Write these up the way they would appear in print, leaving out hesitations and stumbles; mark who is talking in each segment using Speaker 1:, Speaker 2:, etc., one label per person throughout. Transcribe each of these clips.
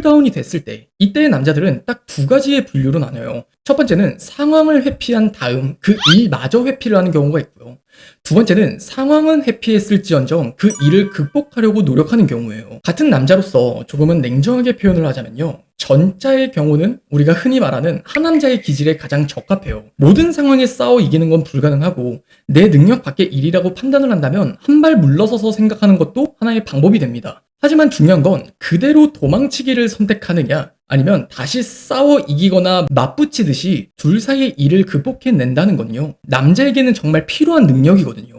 Speaker 1: 쿨다운이 됐을 때 이때의 남자들은 딱 두 가지의 분류로 나눠요. 첫 번째는 상황을 회피한 다음 그 일마저 회피를 하는 경우가 있고요. 두 번째는 상황은 회피했을지언정 그 일을 극복하려고 노력하는 경우예요. 같은 남자로서 조금은 냉정하게 표현을 하자면요. 전자의 경우는 우리가 흔히 말하는 하남자의 기질에 가장 적합해요. 모든 상황에 싸워 이기는 건 불가능하고 내 능력 밖의 일이라고 판단을 한다면 한 발 물러서서 생각하는 것도 하나의 방법이 됩니다. 하지만 중요한 건 그대로 도망치기를 선택하느냐 아니면 다시 싸워 이기거나 맞붙이듯이 둘 사이의 일을 극복해낸다는 건요. 남자에게는 정말 필요한 능력이거든요.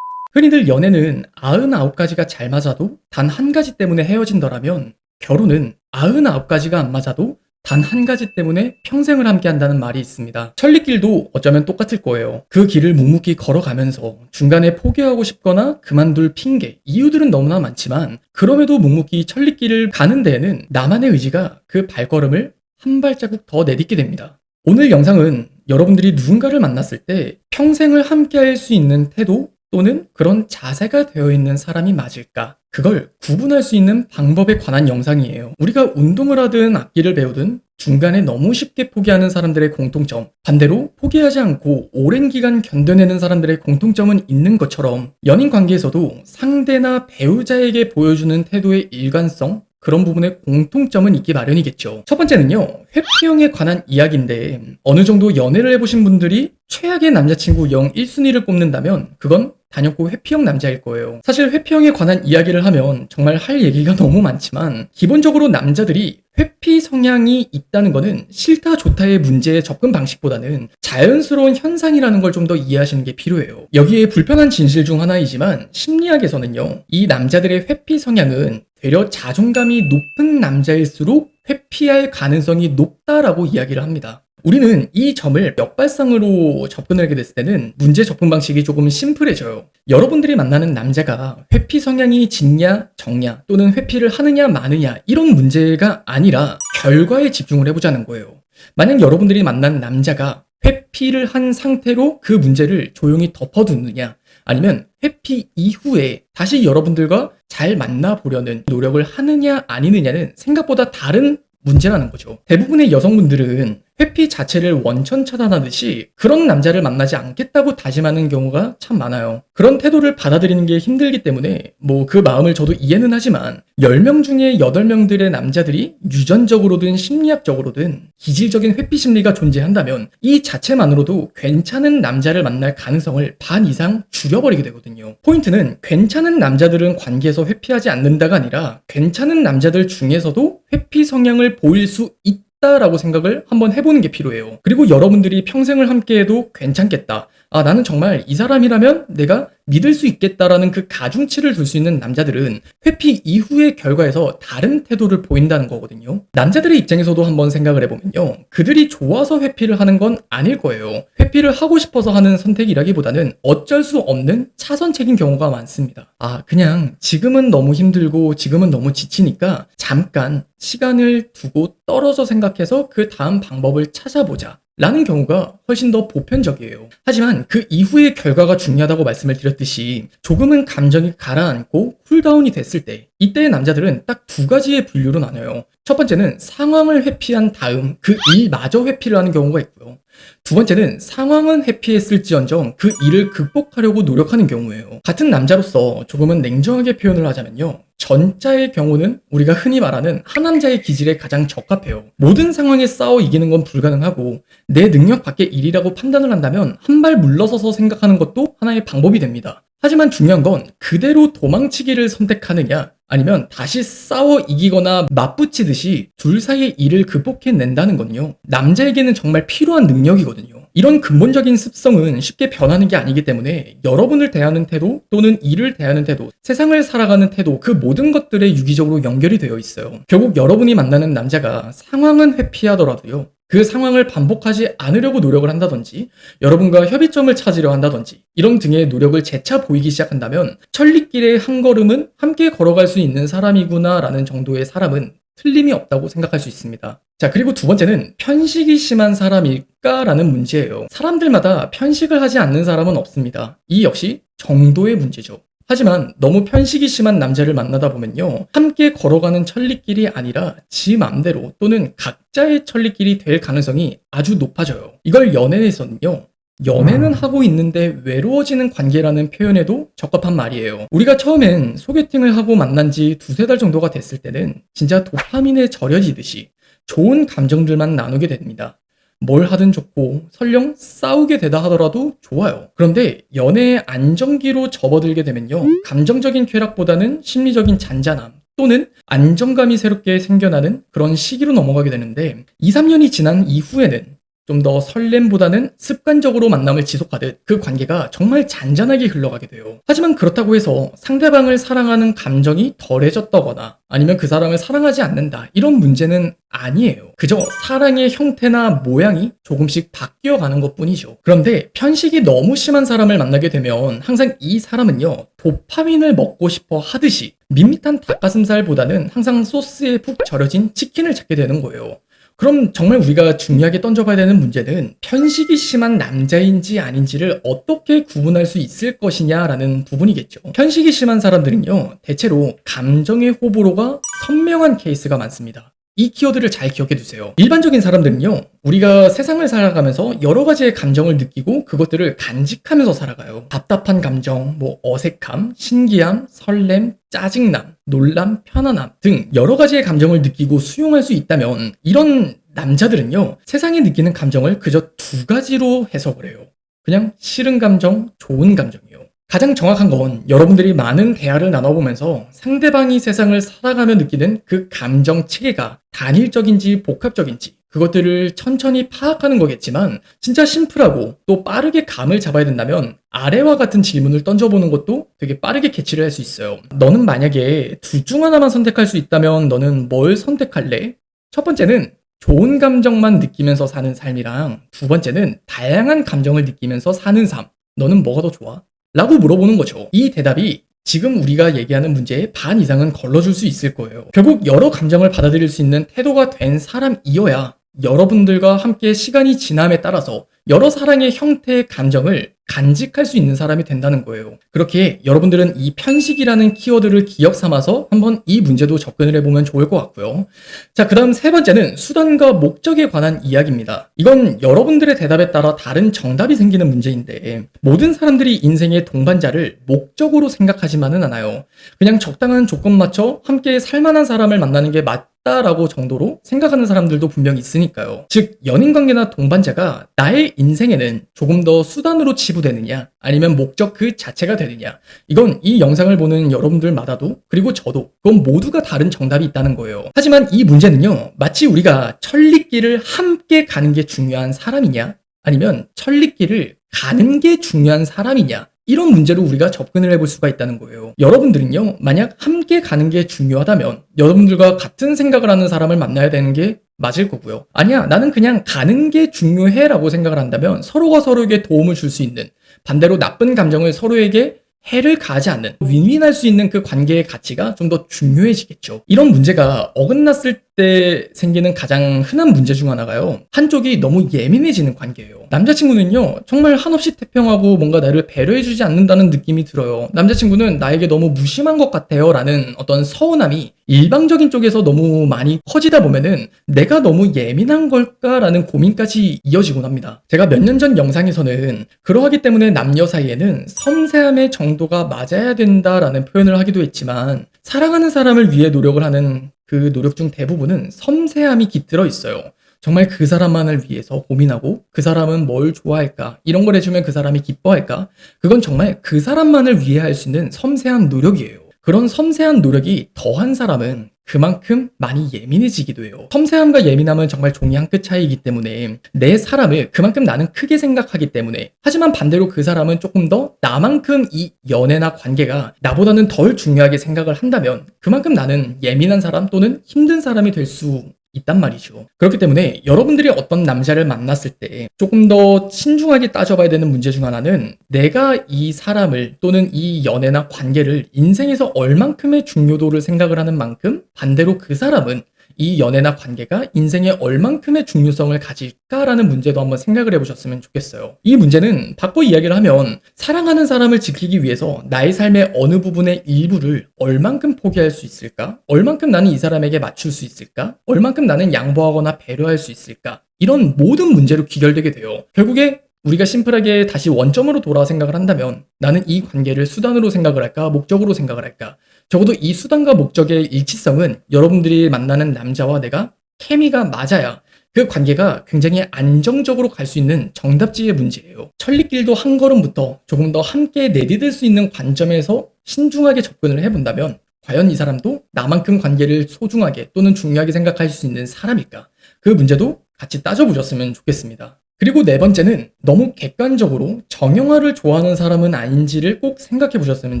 Speaker 1: 흔히들 연애는 99가지가 잘 맞아도 단 한 가지 때문에 헤어진다라면 결혼은 99가지가 안 맞아도 단 한 가지 때문에 평생을 함께 한다는 말이 있습니다. 천리길도 어쩌면 똑같을 거예요. 그 길을 묵묵히 걸어가면서 중간에 포기하고 싶거나 그만둘 핑계, 이유들은 너무나 많지만 그럼에도 묵묵히 천리길을 가는 데에는 나만의 의지가 그 발걸음을 한 발자국 더 내딛게 됩니다. 오늘 영상은 여러분들이 누군가를 만났을 때 평생을 함께 할 수 있는 태도 또는 그런 자세가 되어 있는 사람이 맞을까? 그걸 구분할 수 있는 방법에 관한 영상이에요. 우리가 운동을 하든 악기를 배우든 중간에 너무 쉽게 포기하는 사람들의 공통점, 반대로 포기하지 않고 오랜 기간 견뎌내는 사람들의 공통점은 있는 것처럼 연인 관계에서도 상대나 배우자에게 보여주는 태도의 일관성, 그런 부분에 공통점은 있기 마련이겠죠. 첫 번째는요, 회피형에 관한 이야기인데 어느 정도 연애를 해보신 분들이 최악의 남자친구 영 1순위를 꼽는다면 그건 단연코 회피형 남자일 거예요. 사실 회피형에 관한 이야기를 하면 정말 할 얘기가 너무 많지만 기본적으로 남자들이 회피 성향이 있다는 거는 싫다 좋다의 문제의 접근 방식보다는 자연스러운 현상이라는 걸 좀 더 이해하시는 게 필요해요. 여기에 불편한 진실 중 하나이지만 심리학에서는요, 이 남자들의 회피 성향은 되려 자존감이 높은 남자일수록 회피할 가능성이 높다라고 이야기를 합니다. 우리는 이 점을 역발상으로 접근하게 됐을 때는 문제 접근 방식이 조금 심플해져요. 여러분들이 만나는 남자가 회피 성향이 짙냐 적냐 또는 회피를 하느냐 마느냐 이런 문제가 아니라 결과에 집중을 해보자는 거예요. 만약 여러분들이 만난 남자가 회피를 한 상태로 그 문제를 조용히 덮어두느냐 아니면 회피 이후에 다시 여러분들과 잘 만나보려는 노력을 하느냐 아니느냐는 생각보다 다른 문제라는 거죠. 대부분의 여성분들은 회피 자체를 원천 차단하듯이 그런 남자를 만나지 않겠다고 다짐하는 경우가 참 많아요. 그런 태도를 받아들이는 게 힘들기 때문에 그 마음을 저도 이해는 하지만 10명 중에 8명들의 남자들이 유전적으로든 심리학적으로든 기질적인 회피 심리가 존재한다면 이 자체만으로도 괜찮은 남자를 만날 가능성을 반 이상 줄여버리게 되거든요. 포인트는 괜찮은 남자들은 관계에서 회피하지 않는다가 아니라 괜찮은 남자들 중에서도 회피 성향을 보일 수 있다라고 생각을 한번 해보는 게 필요해요. 그리고 여러분들이 평생을 함께해도 괜찮겠다. 나는 정말 이 사람이라면 내가 믿을 수 있겠다라는 그 가중치를 둘 수 있는 남자들은 회피 이후의 결과에서 다른 태도를 보인다는 거거든요. 남자들의 입장에서도 한번 생각을 해보면요. 그들이 좋아서 회피를 하는 건 아닐 거예요. 회피를 하고 싶어서 하는 선택이라기보다는 어쩔 수 없는 차선책인 경우가 많습니다. 그냥 지금은 너무 힘들고 지금은 너무 지치니까 잠깐 시간을 두고 떨어져 생각해서 그 다음 방법을 찾아보자. 라는 경우가 훨씬 더 보편적이에요. 하지만 그 이후의 결과가 중요하다고 말씀을 드렸듯이 조금은 감정이 가라앉고 쿨다운이 됐을 때 이때의 남자들은 딱 두 가지의 분류로 나눠요. 첫 번째는 상황을 회피한 다음 그 일마저 회피를 하는 경우가 있고요. 두 번째는 상황은 회피했을지언정 그 일을 극복하려고 노력하는 경우예요. 같은 남자로서 조금은 냉정하게 표현을 하자면요. 전자의 경우는 우리가 흔히 말하는 하남자의 기질에 가장 적합해요. 모든 상황에 싸워 이기는 건 불가능하고 내 능력 밖의 일이라고 판단을 한다면 한 발 물러서서 생각하는 것도 하나의 방법이 됩니다. 하지만 중요한 건 그대로 도망치기를 선택하느냐 아니면 다시 싸워 이기거나 맞붙이듯이 둘 사이의 일을 극복해낸다는 건요. 남자에게는 정말 필요한 능력이거든요. 이런 근본적인 습성은 쉽게 변하는 게 아니기 때문에 여러분을 대하는 태도 또는 일을 대하는 태도, 세상을 살아가는 태도 그 모든 것들에 유기적으로 연결이 되어 있어요. 결국 여러분이 만나는 남자가 상황은 회피하더라도요. 그 상황을 반복하지 않으려고 노력을 한다든지 여러분과 협의점을 찾으려 한다든지 이런 등의 노력을 재차 보이기 시작한다면 천리길의 한 걸음은 함께 걸어갈 수 있는 사람이구나 라는 정도의 사람은 틀림이 없다고 생각할 수 있습니다. 자, 그리고 두 번째는 편식이 심한 사람일까라는 문제예요. 사람들마다 편식을 하지 않는 사람은 없습니다. 이 역시 정도의 문제죠. 하지만 너무 편식이 심한 남자를 만나다 보면요, 함께 걸어가는 천리길이 아니라 지 맘대로 또는 각자의 천리길이 될 가능성이 아주 높아져요. 이걸 연애에서는요, 연애는 하고 있는데 외로워지는 관계라는 표현에도 적합한 말이에요. 우리가 처음엔 소개팅을 하고 만난 지 두세 달 정도가 됐을 때는 진짜 도파민에 절여지듯이 좋은 감정들만 나누게 됩니다. 뭘 하든 좋고 설령 싸우게 되다 하더라도 좋아요. 그런데 연애의 안정기로 접어들게 되면요, 감정적인 쾌락보다는 심리적인 잔잔함 또는 안정감이 새롭게 생겨나는 그런 시기로 넘어가게 되는데, 2, 3년이 지난 이후에는 좀 더 설렘보다는 습관적으로 만남을 지속하듯 그 관계가 정말 잔잔하게 흘러가게 돼요. 하지만 그렇다고 해서 상대방을 사랑하는 감정이 덜해졌다거나 아니면 그 사람을 사랑하지 않는다, 이런 문제는 아니에요. 그저 사랑의 형태나 모양이 조금씩 바뀌어가는 것뿐이죠. 그런데 편식이 너무 심한 사람을 만나게 되면 항상 이 사람은요, 도파민을 먹고 싶어 하듯이 밋밋한 닭가슴살보다는 항상 소스에 푹 절여진 치킨을 찾게 되는 거예요. 그럼 정말 우리가 중요하게 던져봐야 되는 문제는 편식이 심한 남자인지 아닌지를 어떻게 구분할 수 있을 것이냐라는 부분이겠죠. 편식이 심한 사람들은요, 대체로 감정의 호불호가 선명한 케이스가 많습니다. 이 키워드를 잘 기억해 두세요. 일반적인 사람들은요, 우리가 세상을 살아가면서 여러 가지의 감정을 느끼고 그것들을 간직하면서 살아가요. 답답한 감정, 어색함, 신기함, 설렘, 짜증남, 놀람, 편안함 등 여러 가지의 감정을 느끼고 수용할 수 있다면, 이런 남자들은요, 세상에 느끼는 감정을 그저 두 가지로 해석을 해요. 그냥 싫은 감정, 좋은 감정이요. 가장 정확한 건 여러분들이 많은 대화를 나눠보면서 상대방이 세상을 살아가며 느끼는 그 감정 체계가 단일적인지 복합적인지 그것들을 천천히 파악하는 거겠지만, 진짜 심플하고 또 빠르게 감을 잡아야 된다면 아래와 같은 질문을 던져보는 것도 되게 빠르게 캐치를 할 수 있어요. 너는 만약에 둘 중 하나만 선택할 수 있다면 너는 뭘 선택할래? 첫 번째는 좋은 감정만 느끼면서 사는 삶이랑, 두 번째는 다양한 감정을 느끼면서 사는 삶. 너는 뭐가 더 좋아? 라고 물어보는 거죠. 이 대답이 지금 우리가 얘기하는 문제의 반 이상은 걸러줄 수 있을 거예요. 결국 여러 감정을 받아들일 수 있는 태도가 된 사람이어야 여러분들과 함께 시간이 지남에 따라서 여러 사랑의 형태의 감정을 간직할 수 있는 사람이 된다는 거예요. 그렇게 여러분들은 이 편식이라는 키워드를 기억 삼아서 한번 이 문제도 접근을 해보면 좋을 것 같고요. 자, 그 다음 세 번째는 수단과 목적에 관한 이야기입니다. 이건 여러분들의 대답에 따라 다른 정답이 생기는 문제인데, 모든 사람들이 인생의 동반자를 목적으로 생각하지만은 않아요. 그냥 적당한 조건 맞춰 함께 살만한 사람을 만나는 게 맞다라고 정도로 생각하는 사람들도 분명히 있으니까요. 즉, 연인관계나 동반자가 나의 인생에는 조금 더 수단으로 치부되느냐 아니면 목적 그 자체가 되느냐, 이건 이 영상을 보는 여러분들마다도, 그리고 저도, 그건 모두가 다른 정답이 있다는 거예요. 하지만 이 문제는요, 마치 우리가 천리길을 함께 가는 게 중요한 사람이냐 아니면 천리길을 가는 게 중요한 사람이냐, 이런 문제로 우리가 접근을 해볼 수가 있다는 거예요. 여러분들은요, 만약 함께 가는 게 중요하다면 여러분들과 같은 생각을 하는 사람을 만나야 되는 게 맞을 거고요. 아니야, 나는 그냥 가는 게 중요해 라고 생각을 한다면 서로가 서로에게 도움을 줄 수 있는, 반대로 나쁜 감정을 서로에게 해를 가하지 않는, 윈윈할 수 있는 그 관계의 가치가 좀 더 중요해지겠죠. 이런 문제가 어긋났을 때 생기는 가장 흔한 문제 중 하나가요, 한쪽이 너무 예민해지는 관계예요. 남자친구는요, 정말 한없이 태평하고 뭔가 나를 배려해주지 않는다는 느낌이 들어요. 남자친구는 나에게 너무 무심한 것 같아요 라는 어떤 서운함이 일방적인 쪽에서 너무 많이 커지다 보면은 내가 너무 예민한 걸까라는 고민까지 이어지곤 합니다. 제가 몇 년 전 영상에서는 그러하기 때문에 남녀 사이에는 섬세함의 정도가 맞아야 된다라는 표현을 하기도 했지만, 사랑하는 사람을 위해 노력을 하는 그 노력 중 대부분은 섬세함이 깃들어 있어요. 정말 그 사람만을 위해서 고민하고, 그 사람은 뭘 좋아할까, 이런 걸 해주면 그 사람이 기뻐할까, 그건 정말 그 사람만을 위해 할 수 있는 섬세한 노력이에요. 그런 섬세한 노력이 더한 사람은 그만큼 많이 예민해지기도 해요. 섬세함과 예민함은 정말 종이 한 끗 차이이기 때문에 내 사람을 그만큼 나는 크게 생각하기 때문에, 하지만 반대로 그 사람은 조금 더 나만큼 이 연애나 관계가 나보다는 덜 중요하게 생각을 한다면 그만큼 나는 예민한 사람 또는 힘든 사람이 될 수 있단 말이죠. 그렇기 때문에 여러분들이 어떤 남자를 만났을 때 조금 더 신중하게 따져봐야 되는 문제 중 하나는, 내가 이 사람을 또는 이 연애나 관계를 인생에서 얼만큼의 중요도를 생각을 하는 만큼 반대로 그 사람은 이 연애나 관계가 인생에 얼만큼의 중요성을 가질까라는 문제도 한번 생각을 해보셨으면 좋겠어요. 이 문제는 바꿔 이야기를 하면 사랑하는 사람을 지키기 위해서 나의 삶의 어느 부분의 일부를 얼만큼 포기할 수 있을까? 얼만큼 나는 이 사람에게 맞출 수 있을까? 얼만큼 나는 양보하거나 배려할 수 있을까? 이런 모든 문제로 귀결되게 돼요. 결국에 우리가 심플하게 다시 원점으로 돌아와 생각을 한다면 나는 이 관계를 수단으로 생각을 할까? 목적으로 생각을 할까? 적어도 이 수단과 목적의 일치성은 여러분들이 만나는 남자와 내가 케미가 맞아야 그 관계가 굉장히 안정적으로 갈 수 있는 정답지의 문제예요. 천리길도 한 걸음부터 조금 더 함께 내디딜 수 있는 관점에서 신중하게 접근을 해본다면 과연 이 사람도 나만큼 관계를 소중하게 또는 중요하게 생각할 수 있는 사람일까? 그 문제도 같이 따져보셨으면 좋겠습니다. 그리고 네 번째는 너무 객관적으로 정형화를 좋아하는 사람은 아닌지를 꼭 생각해 보셨으면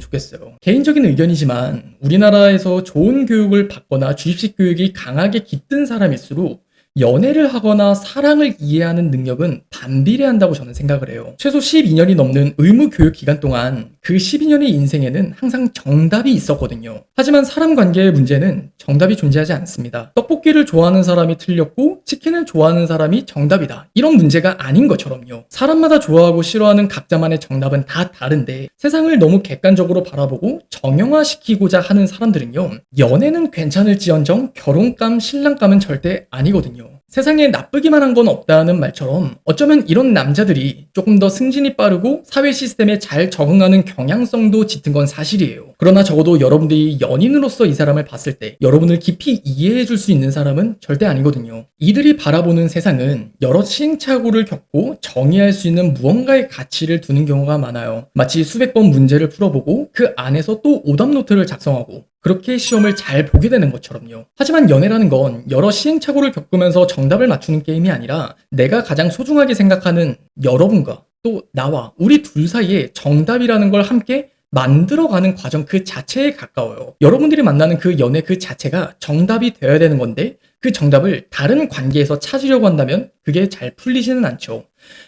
Speaker 1: 좋겠어요. 개인적인 의견이지만 우리나라에서 좋은 교육을 받거나 주입식 교육이 강하게 깃든 사람일수록 연애를 하거나 사랑을 이해하는 능력은 반비례한다고 저는 생각을 해요. 최소 12년이 넘는 의무 교육 기간 동안 그 12년의 인생에는 항상 정답이 있었거든요. 하지만 사람 관계의 문제는 정답이 존재하지 않습니다. 떡볶이를 좋아하는 사람이 틀렸고 치킨을 좋아하는 사람이 정답이다. 이런 문제가 아닌 것처럼요. 사람마다 좋아하고 싫어하는 각자만의 정답은 다 다른데 세상을 너무 객관적으로 바라보고 정형화시키고자 하는 사람들은요. 연애는 괜찮을지언정 결혼감, 신랑감은 절대 아니거든요. 세상에 나쁘기만 한 건 없다는 말처럼 어쩌면 이런 남자들이 조금 더 승진이 빠르고 사회 시스템에 잘 적응하는 경향성도 짙은 건 사실이에요. 그러나 적어도 여러분들이 연인으로서 이 사람을 봤을 때 여러분을 깊이 이해해 줄 수 있는 사람은 절대 아니거든요. 이들이 바라보는 세상은 여러 시행착오를 겪고 정의할 수 있는 무언가의 가치를 두는 경우가 많아요. 마치 수백 번 문제를 풀어보고 그 안에서 또 오답노트를 작성하고 그렇게 시험을 잘 보게 되는 것처럼요. 하지만 연애라는 건 여러 시행착오를 겪으면서 정답을 맞추는 게임이 아니라 내가 가장 소중하게 생각하는 여러분과 또 나와 우리 둘 사이에 정답이라는 걸 함께 만들어가는 과정 그 자체에 가까워요. 여러분들이 만나는 그 연애 그 자체가 정답이 되어야 되는 건데 그 정답을 다른 관계에서 찾으려고 한다면 그게 잘 풀리지는 않죠.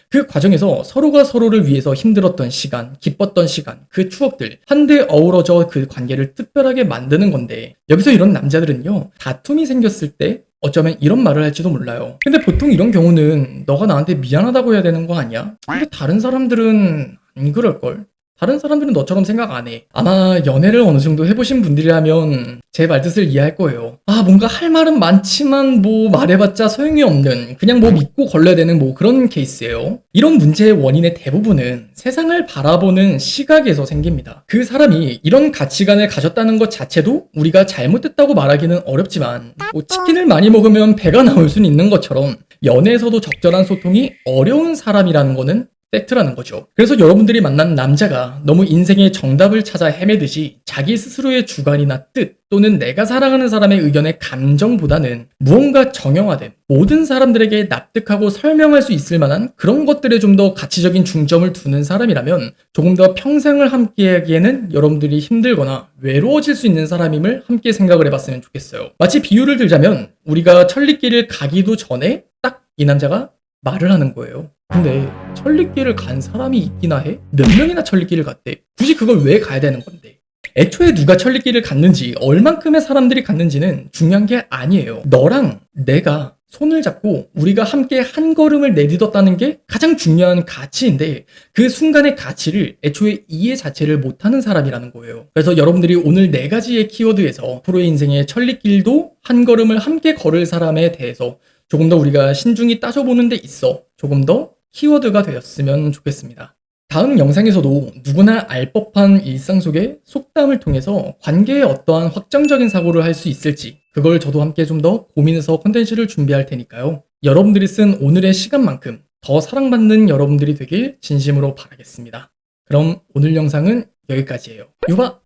Speaker 1: 그 과정에서 서로가 서로를 위해서 힘들었던 시간, 기뻤던 시간, 그 추억들 한데 어우러져 그 관계를 특별하게 만드는 건데 여기서 이런 남자들은요 다툼이 생겼을 때 어쩌면 이런 말을 할지도 몰라요. 근데 보통 이런 경우는 너가 나한테 미안하다고 해야 되는 거 아니야? 근데 다른 사람들은 안 그럴걸? 다른 사람들은 너처럼 생각 안 해. 아마 연애를 어느 정도 해보신 분들이라면 제 말뜻을 이해할 거예요. 아, 뭔가 할 말은 많지만 뭐 말해봤자 소용이 없는 그냥 뭐 믿고 걸려야 되는 뭐 그런 케이스예요. 이런 문제의 원인의 대부분은 세상을 바라보는 시각에서 생깁니다. 그 사람이 이런 가치관을 가졌다는 것 자체도 우리가 잘못됐다고 말하기는 어렵지만 뭐 치킨을 많이 먹으면 배가 나올 수는 있는 것처럼 연애에서도 적절한 소통이 어려운 사람이라는 거는 팩트라는 거죠. 그래서 여러분들이 만난 남자가 너무 인생의 정답을 찾아 헤매듯이 자기 스스로의 주관이나 뜻 또는 내가 사랑하는 사람의 의견의 감정보다는 무언가 정형화된 모든 사람들에게 납득하고 설명할 수 있을 만한 그런 것들에 좀 더 가치적인 중점을 두는 사람이라면 조금 더 평생을 함께하기에는 여러분들이 힘들거나 외로워질 수 있는 사람임을 함께 생각을 해봤으면 좋겠어요. 마치 비유를 들자면 우리가 천리길을 가기도 전에 딱 이 남자가 말을 하는 거예요. 근데 천리길을 간 사람이 있기나 해? 몇 명이나 천리길을 갔대? 굳이 그걸 왜 가야 되는 건데? 애초에 누가 천리길을 갔는지 얼만큼의 사람들이 갔는지는 중요한 게 아니에요. 너랑 내가 손을 잡고 우리가 함께 한 걸음을 내딛었다는 게 가장 중요한 가치인데 그 순간의 가치를 애초에 이해 자체를 못하는 사람이라는 거예요. 그래서 여러분들이 오늘 네 가지의 키워드에서 프로의 인생의 천리길도 한 걸음을 함께 걸을 사람에 대해서 조금 더 우리가 신중히 따져보는 데 있어 조금 더 키워드가 되었으면 좋겠습니다. 다음 영상에서도 누구나 알 법한 일상 속의 속담을 통해서 관계에 어떠한 확정적인 사고를 할 수 있을지 그걸 저도 함께 좀 더 고민해서 콘텐츠를 준비할 테니까요. 여러분들이 쓴 오늘의 시간만큼 더 사랑받는 여러분들이 되길 진심으로 바라겠습니다. 그럼 오늘 영상은 여기까지예요. 유바!